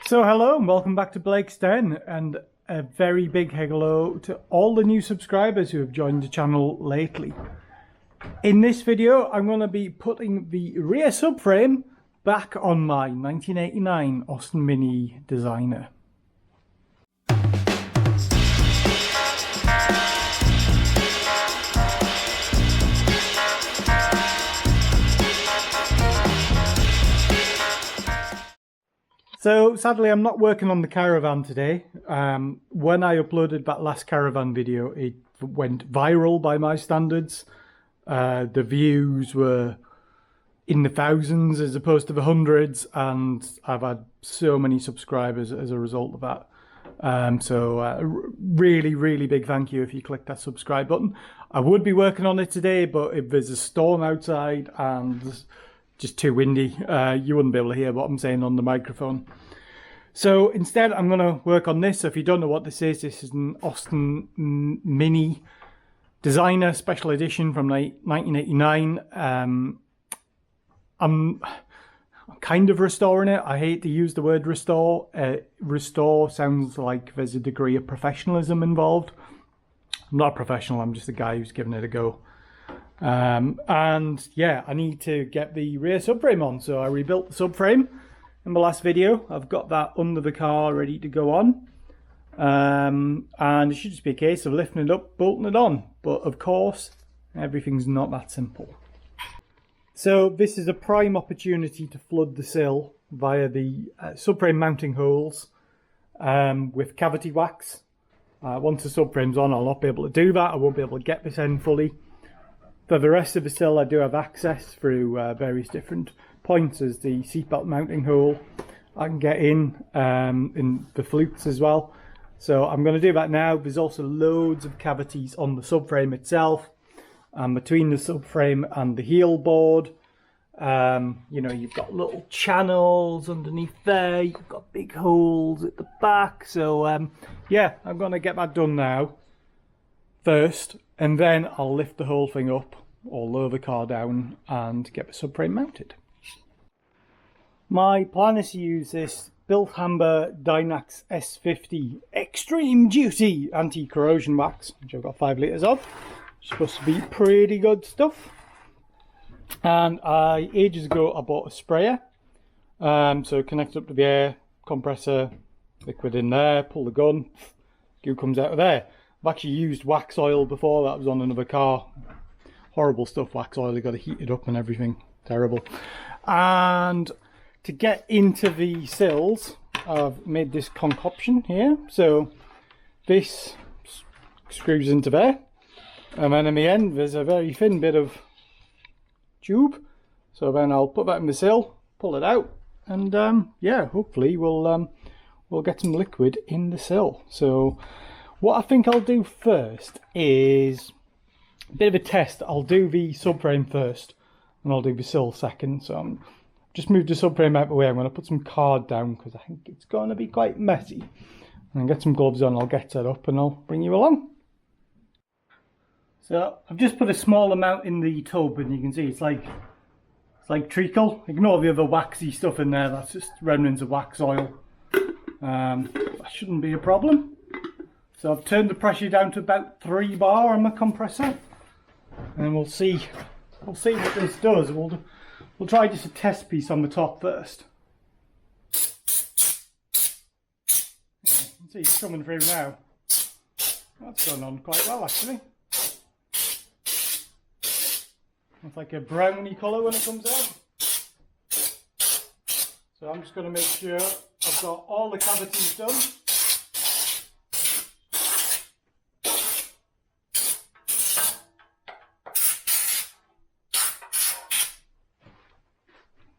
So hello and welcome back to Blake's Den, and a very big hello to all the new subscribers who have joined the channel lately. In this video I'm going to be putting the rear subframe back on my 1989 Austin Mini Designer. So sadly I'm not working on the caravan today. When I uploaded that last caravan video it went viral by my standards. The views were in the thousands as opposed to the hundreds, and I've had so many subscribers as a result of that. Really big thank you if you click that subscribe button. I would be working on it today, but if there's a storm outside and just too windy, you wouldn't be able to hear what I'm saying on the microphone. So instead I'm going to work on this. So if you don't know what this is an Austin Mini Designer Special Edition from 1989. I'm kind of restoring it. I hate to use the word restore. Restore sounds like there's a degree of professionalism involved. I'm not a professional, I'm just a guy who's giving it a go. And yeah, I need to get the rear subframe on. So I rebuilt the subframe in the last video. I've got that under the car ready to go on. And it should just be a case of lifting it up, bolting it on. But of course, everything's not that simple. So this is a prime opportunity to flood the sill via the subframe mounting holes with cavity wax. Once the subframe's on, I'll not be able to do that. I won't be able to get this end fully. For the rest of the sill, I do have access through various different points as the seatbelt mounting hole. I can get in the flutes as well. So I'm going to do that now. There's also loads of cavities on the subframe itself. Between the subframe and the heel board, you know, you've got little channels underneath there. You've got big holes at the back. So yeah, I'm going to get that done now first, and then I'll lift the whole thing up or lower the car down and get the subframe mounted. My plan is to use this Bilthamber Dynax S50 Extreme Duty Anti-Corrosion Wax, which I've got 5 litres of. It's supposed to be pretty good stuff. And ages ago I bought a sprayer. So connect up to the air compressor, liquid in there, pull the gun, goo comes out of there. I've actually used wax oil before. That was on another car. Horrible stuff, wax oil. You've got to heat it up and everything. Terrible. And to get into the sills, I've made this concoction here. So this screws into there. And then in the end, there's a very thin bit of tube. So then I'll put that in the sill, pull it out, and yeah, hopefully we'll get some liquid in the sill. So what I think I'll do first is a bit of a test. I'll do the subframe first, and I'll do the sill second. So I'm just moved the subframe out of the way. I'm going to put some card down because I think it's going to be quite messy. And get some gloves on. I'll get set up and I'll bring you along. So I've just put a small amount in the tub, and you can see it's like treacle. Ignore the other waxy stuff in there. That's just remnants of wax oil. That shouldn't be a problem. So I've turned the pressure down to about 3 bar on the compressor, and we'll see what this does. We'll try just a test piece on the top first. Yeah, you can see it's coming through now. That's going on quite well actually. It's like a browny colour when it comes out. So I'm just going to make sure I've got all the cavities done.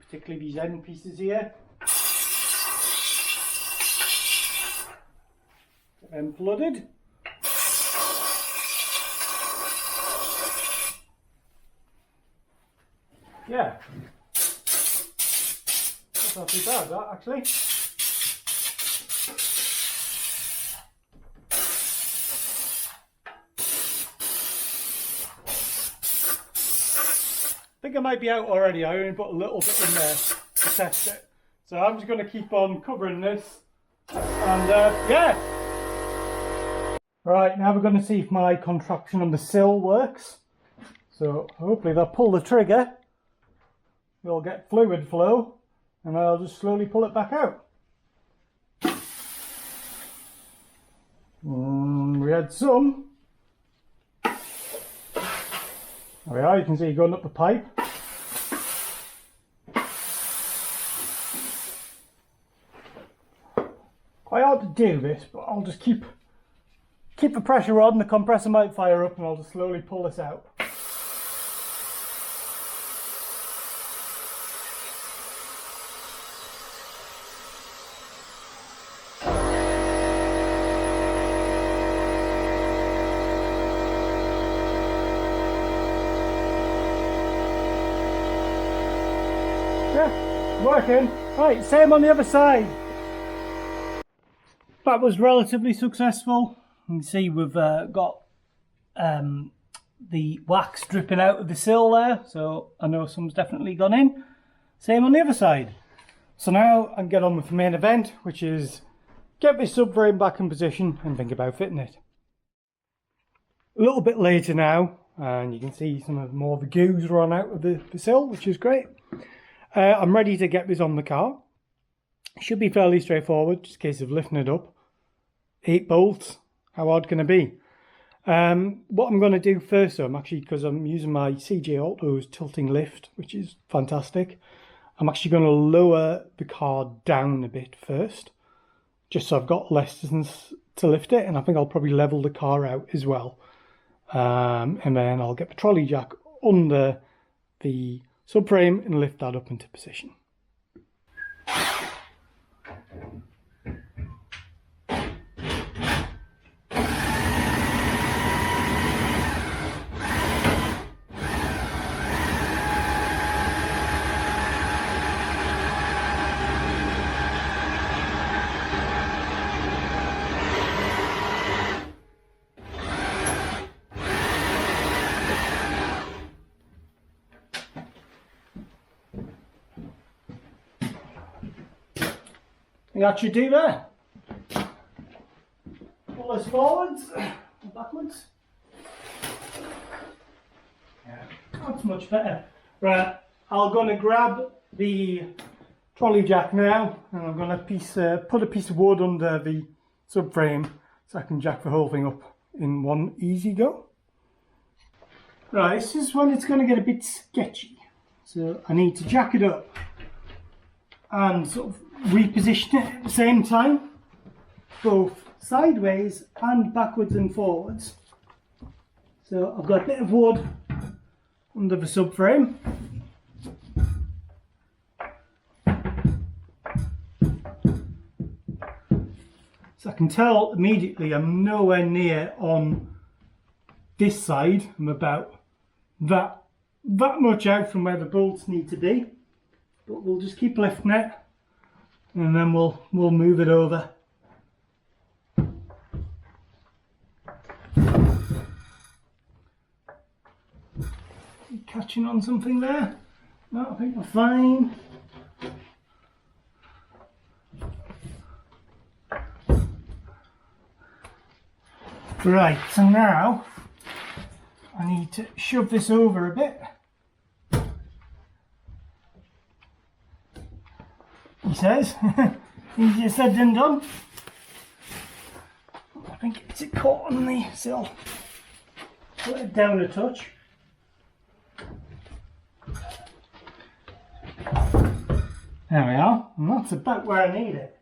Particularly these end pieces here. Get them flooded. Yeah, that's not too bad, that actually. I think I might be out already. I only put a little bit in there to test it. So I'm just going to keep on covering this, and yeah. Right, now we're going to see if my contraption on the sill works. So hopefully they'll pull the trigger, you'll get fluid flow, and I'll just slowly pull it back out. We had some. There we are, you can see going up the pipe. Quite hard to do this, but I'll just keep the pressure on, the compressor might fire up, and I'll just slowly pull this out. Yeah, working. Right, same on the other side. That was relatively successful. You can see we've got the wax dripping out of the sill there, so I know some's definitely gone in. Same on the other side. So now I can get on with the main event, which is get this subframe back in position and think about fitting it. A little bit later now, and you can see some of more of the goo's run out of the sill, which is great. I'm ready to get this on the car. Should be fairly straightforward, just a case of lifting it up. 8 bolts, how hard can it be? What I'm going to do first though, because I'm using my CJ Auto's tilting lift, which is fantastic, I'm actually going to lower the car down a bit first, just so I've got less distance to lift it, and I think I'll probably level the car out as well. And then I'll get the trolley jack under the subframe and lift that up into position. That should do that. Pull this forwards and backwards. Yeah, that's much better. Right, I'm going to grab the trolley jack now, and I'm going to put a piece of wood under the subframe so I can jack the whole thing up in one easy go. Right, this is when it's going to get a bit sketchy. So I need to jack it up and sort of reposition it at the same time, both sideways and backwards and forwards. So I've got a bit of wood under the subframe. So I can tell immediately I'm nowhere near on this side. I'm about that much out from where the bolts need to be, but we'll just keep lifting it, and then we'll move it over. Catching on something there? No, I think we're fine. Right, so now I need to shove this over a bit. He says. Easier said than done. I think it's caught on the sill. Put it down a touch. There we are, and that's about where I need it.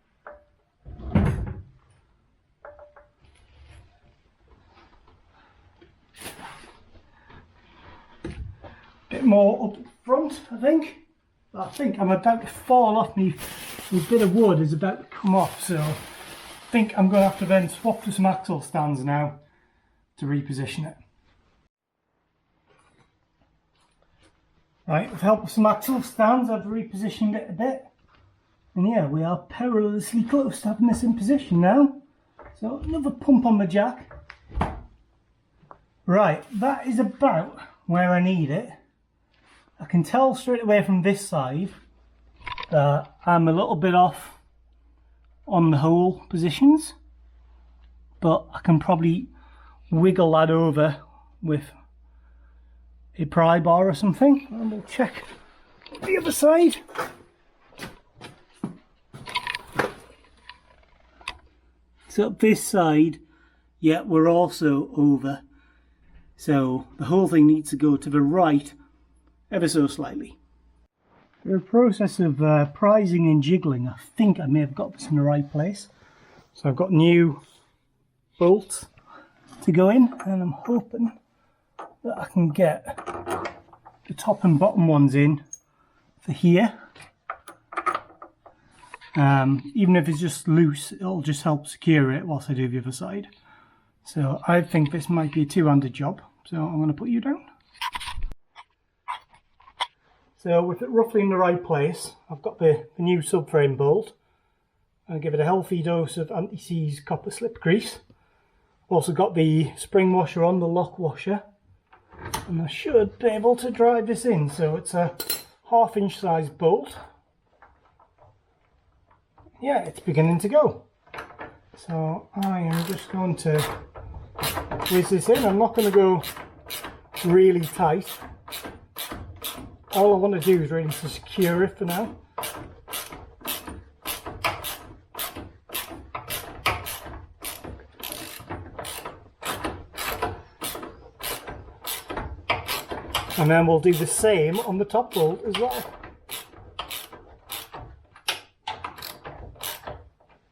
Bit more up front, I think. I think I'm about to fall off me. The bit of wood is about to come off, so I think I'm going to have to then swap to some axle stands now to reposition it. Right, with help of some axle stands, I've repositioned it a bit. And yeah, we are perilously close to having this in position now. So another pump on the jack. Right, that is about where I need it. I can tell straight away from this side that I'm a little bit off on the hole positions, but I can probably wiggle that over with a pry bar or something, and we'll check the other side. So this side, yeah, we're also over, so the whole thing needs to go to the right ever so slightly. The process of prising and jiggling, I think I may have got this in the right place. So I've got new bolts to go in, and I'm hoping that I can get the top and bottom ones in for here. Even if it's just loose, it'll just help secure it whilst I do the other side. So I think this might be a two-handed job, so I'm going to put you down. So with it roughly in the right place, I've got the new subframe bolt. I'll give it a healthy dose of anti-seize copper slip grease. Also got the spring washer on, the lock washer, and I should be able to drive this in. So it's a 1/2 inch size bolt. Yeah, it's beginning to go. So I am just going to whiz this in. I'm not going to go really tight. All I want to do is really to secure it for now. And then we'll do the same on the top bolt as well.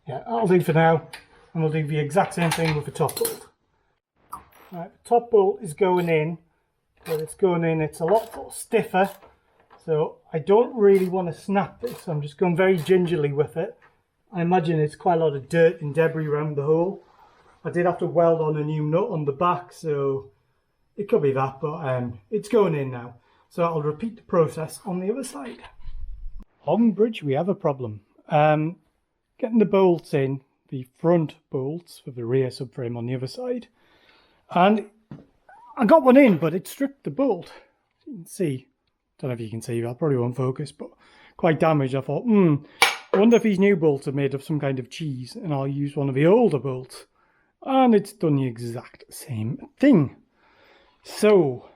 Yeah, that'll do for now. And we'll do the exact same thing with the top bolt. Right, the top bolt is going in. But it's going in, it's a lot stiffer. So I don't really want to snap this. I'm just going very gingerly with it. I imagine it's quite a lot of dirt and debris around the hole. I did have to weld on a new nut on the back, so it could be that, but it's going in now. So I'll repeat the process on the other side. On bridge we have a problem. Getting the bolts in, the front bolts for the rear subframe on the other side. And I got one in, but it stripped the bolt. You can see. Don't know if you can see that, probably won't focus, but quite damaged. I thought, I wonder if these new bolts are made of some kind of cheese, and I'll use one of the older bolts. And it's done the exact same thing. So,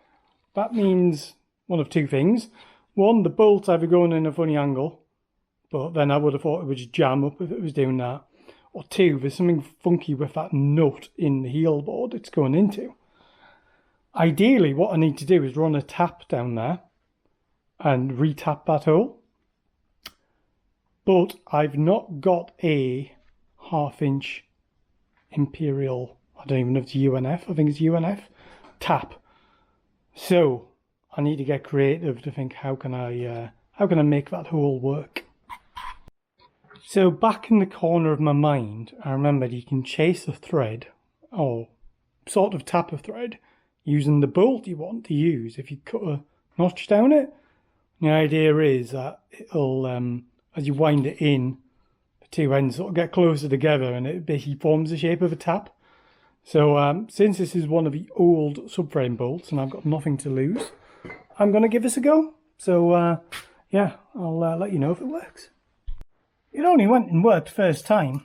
that means one of two things. One, the bolt's either going in a funny angle, but then I would have thought it would just jam up if it was doing that. Or two, there's something funky with that nut in the heel board it's going into. Ideally, what I need to do is run a tap down there and re-tap that hole, but I've not got a 1/2 inch Imperial, I don't even know if it's UNF, I think it's UNF tap. So I need to get creative to think how can I make that hole work. So back in the corner of my mind, I remembered you can chase a thread or sort of tap a thread using the bolt you want to use. If you cut a notch down it, the idea is that it'll, as you wind it in, the two ends sort of get closer together and it basically forms the shape of a tap. So since this is one of the old subframe bolts and I've got nothing to lose, I'm going to give this a go. So yeah, I'll let you know if it works. It only went and worked first time.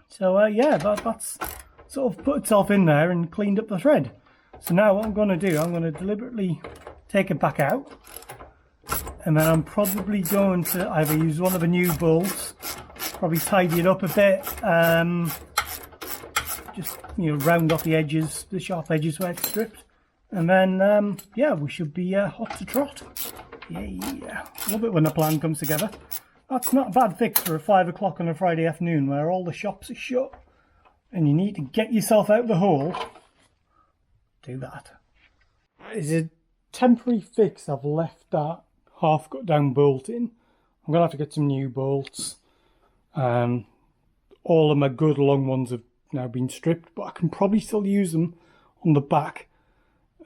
So yeah, that's sort of put itself in there and cleaned up the thread. So now what I'm going to do, I'm going to deliberately take it back out. And then I'm probably going to either use one of the new bolts, probably tidy it up a bit, just, you know, round off the edges, the sharp edges where it's stripped. And then, yeah, we should be hot to trot. Yeah, love it when a plan comes together. That's not a bad fix for a 5 o'clock on a Friday afternoon where all the shops are shut and you need to get yourself out of the hole. Do that. It's a temporary fix. I've left that half cut down bolt in. I'm gonna have to get some new bolts. All of my good long ones have now been stripped, but I can probably still use them on the back.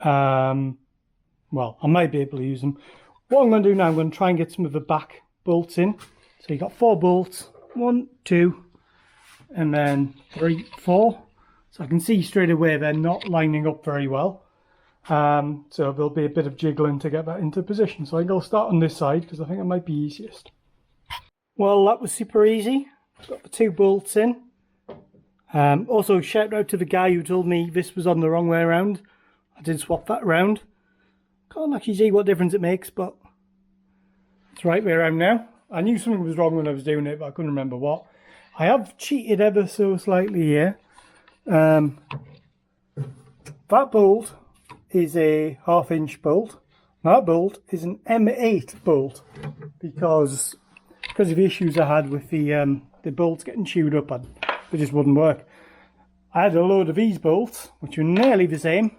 Well, I might be able to use them. What I'm going to do now, I'm going to try and get some of the back bolts in. So you got 4 bolts, 1, 2, and then 3, 4. So I can see straight away they're not lining up very well. So there'll be a bit of jiggling to get that into position. So I think I'll start on this side because I think it might be easiest. Well, that was super easy. Got the 2 bolts in. Also, shout out to the guy who told me this was on the wrong way around. I did swap that around. Can't actually see what difference it makes, but it's the right way around now. I knew something was wrong when I was doing it, but I couldn't remember what. I have cheated ever so slightly here. That bolt is a 1/2 inch bolt. That bolt is an M8 bolt because of the issues I had with the bolts getting chewed up and they just wouldn't work. I had a load of these bolts, which are nearly the same.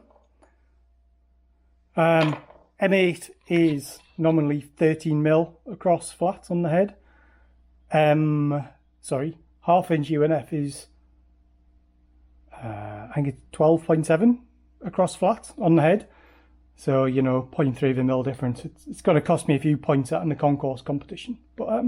M8 is nominally 13mm across flat on the head. 1/2 inch UNF is I think it's 12.7 across flat on the head. So, you know, 0.3 of a mil difference. It's going to cost me a few points out in the concourse competition. But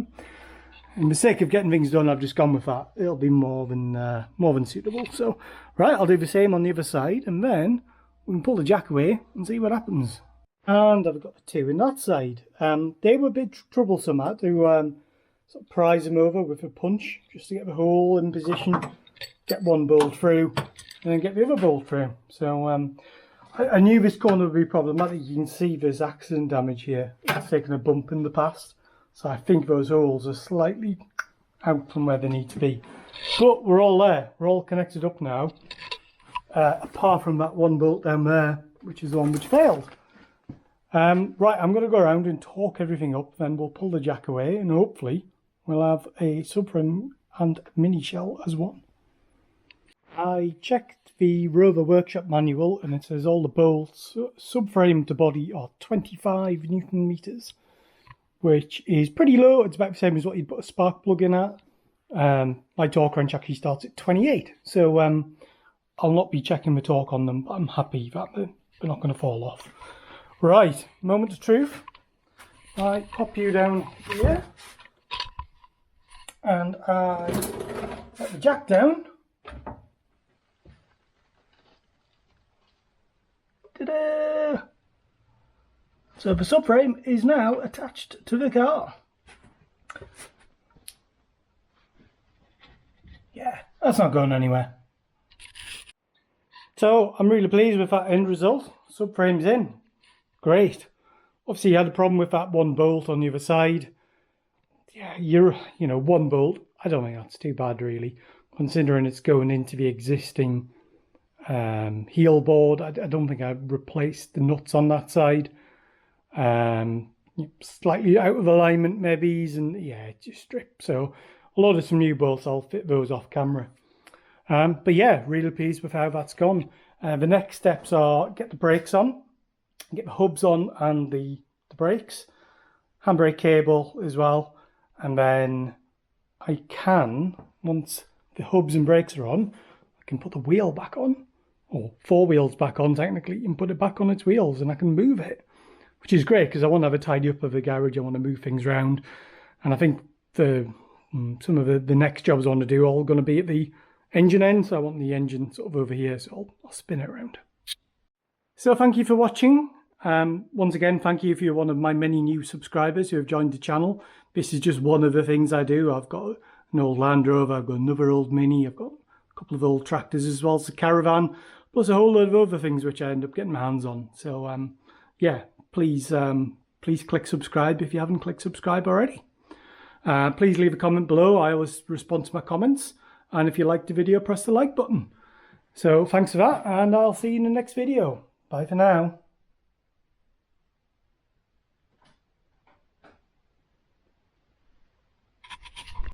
in the sake of getting things done, I've just gone with that. It'll be more than suitable. So, right, I'll do the same on the other side, and then we can pull the jack away and see what happens. And I've got the 2 in that side. They were a bit troublesome. I had to sort of prise them over with a punch just to get the hole in position, get one bolt through, and then get the other bolt through. So I knew this corner would be problematic. You can see there's accident damage here. It's taken a bump in the past. So I think those holes are slightly out from where they need to be. But we're all there. We're all connected up now. Apart from that one bolt down there, which is the one which failed. Right, I'm going to go around and torque everything up. Then we'll pull the jack away and hopefully we'll have a subframe and mini shell as one. I checked the Rover Workshop manual and it says all the bolts subframe to body are 25 Newton meters, which is pretty low. It's about the same as what you'd put a spark plug in at. My torque wrench actually starts at 28, so I'll not be checking the torque on them, but I'm happy that they're not going to fall off. Right, moment of truth. I pop you down here and I let the jack down. Ta-da! So the subframe is now attached to the car. Yeah, that's not going anywhere. So I'm really pleased with that end result. Subframe's in. Great. Obviously you had a problem with that one bolt on the other side. Yeah, you know, one bolt. I don't think that's too bad really, considering it's going into the existing heel board. I don't think I've replaced the nuts on that side. Slightly out of alignment maybe, and yeah, it just stripped. So a lot of some new bolts, I'll fit those off camera. But yeah, really pleased with how that's gone. The next steps are get the brakes on, get the hubs on and the brakes, handbrake cable as well, and then I can, once the hubs and brakes are on, I can put the wheel back on, or 4 wheels back on technically, and put it back on its wheels and I can move it, which is great because I want to have a tidy up of the garage. I want to move things around, and I think some of the next jobs I want to do are all going to be at the engine end, so I want the engine sort of over here, so I'll spin it around. So thank you for watching. Once again, thank you if you're one of my many new subscribers who have joined the channel. This is just one of the things I do. I've got an old Land Rover, I've got another old Mini, I've got a couple of old tractors as well as a caravan, plus a whole load of other things which I end up getting my hands on. So yeah, please click subscribe if you haven't clicked subscribe already. Please leave a comment below. I always respond to my comments. And if you liked the video, press the like button. So thanks for that, and I'll see you in the next video. Bye for now.